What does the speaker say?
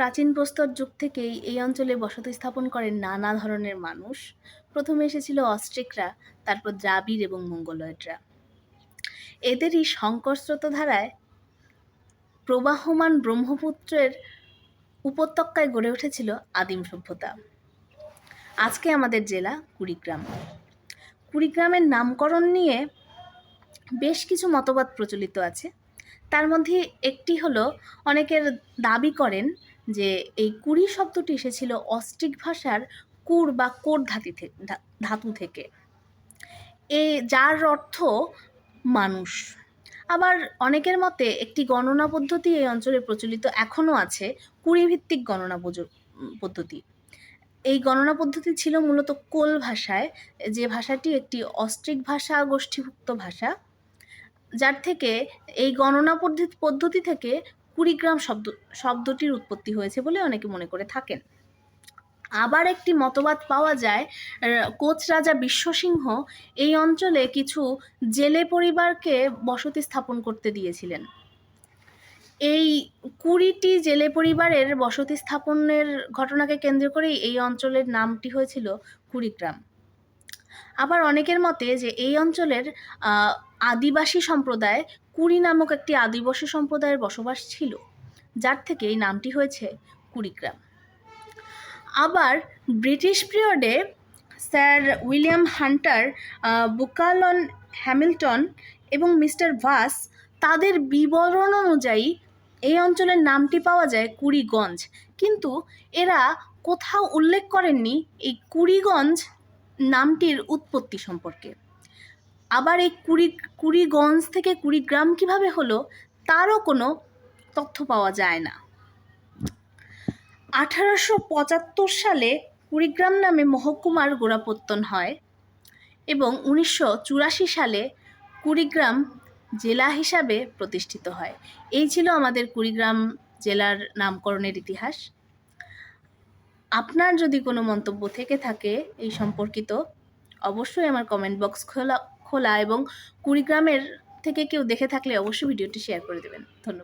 প্রাচীন প্রস্তর যুগ থেকেই এই অঞ্চলে বসতি স্থাপন করেন নানা ধরনের মানুষ। প্রথমে এসেছিল অস্ট্রিকরা, তারপর দ্রাবিড় এবং মঙ্গোলয়েডরা। এদেরই সংকর স্রোতধারায় প্রবাহমান ব্রহ্মপুত্রের উপত্যকায় গড়ে উঠেছিল আদিম সভ্যতা। আজকে আমাদের জেলা কুড়িগ্রাম। কুড়িগ্রামের নামকরণ নিয়ে বেশ কিছু মতবাদ প্রচলিত আছে। তার মধ্যে একটি হলো, অনেকের দাবি করেন যে এই কুড়ি শব্দটি এসেছিল অস্ট্রিক ভাষার কুর বা কোর ধাতু থেকে, যার অর্থ মানুষ। আবার অনেকের মতে একটি গণনা পদ্ধতি এই অঞ্চলে প্রচলিত এখনও আছে, কুড়িভিত্তিক গণনা পদ্ধতি। এই গণনা পদ্ধতি ছিল মূলত কোল ভাষায়, যে ভাষাটি একটি অস্ট্রিক ভাষা গোষ্ঠীভুক্ত ভাষা, যার থেকে এই গণনা পদ্ধতি থেকে কুড়িগ্রাম শব্দটির উৎপত্তি হয়েছে বলে অনেকে মনে করে থাকেন। আবার একটি মতবাদ পাওয়া যায়, কোচ রাজা বিশ্বসিংহ এই অঞ্চলে কিছু জেলে পরিবারকে বসতি স্থাপন করতে দিয়েছিলেন। এই 20টি জেলে পরিবারের বসতি স্থাপনের ঘটনাকে কেন্দ্র করেই এই অঞ্চলের নামটি হয়েছিল কুড়িগ্রাম। আবার অনেকের মতে যে এই অঞ্চলের আদিবাসী সম্প্রদায় কুড়ি নামক একটি আদিবাসী সম্প্রদায়ের বসবাস ছিল, যার থেকে এই নামটি হয়েছে কুড়িগ্রাম। আবার ব্রিটিশ পিরিয়ডে sir William Hunter, Buchanan Hamilton এবং মিস্টার ভাস, তাদের বিবরণ অনুযায়ী এই অঞ্চলের নামটি পাওয়া যায় কুড়িগঞ্জ, কিন্তু এরা কোথাও উল্লেখ করেননি এই কুড়িগঞ্জ নামটির উৎপত্তি সম্পর্কে। আবার এই কুড়িগঞ্জ থেকে কুড়িগ্রাম কিভাবে হলো তারও কোনো তথ্য পাওয়া যায় না। 1875 সালে কুড়িগ্রাম নামে মহকুমার গোড়াপত্তন হয় এবং 1984 সালে কুড়িগ্রাম জেলা হিসাবে প্রতিষ্ঠিত হয়। এই ছিল আমাদের কুড়িগ্রাম জেলার নামকরণের ইতিহাস। আপনার যদি কোনো মন্তব্য থেকে থাকে এই সম্পর্কিত, অবশ্যই আমার কমেন্ট বক্স খোলা এবং কুড়িগ্রামের থেকে কেউ দেখে থাকলে অবশ্যই ভিডিওটি শেয়ার করে দেবেন। ধন্যবাদ।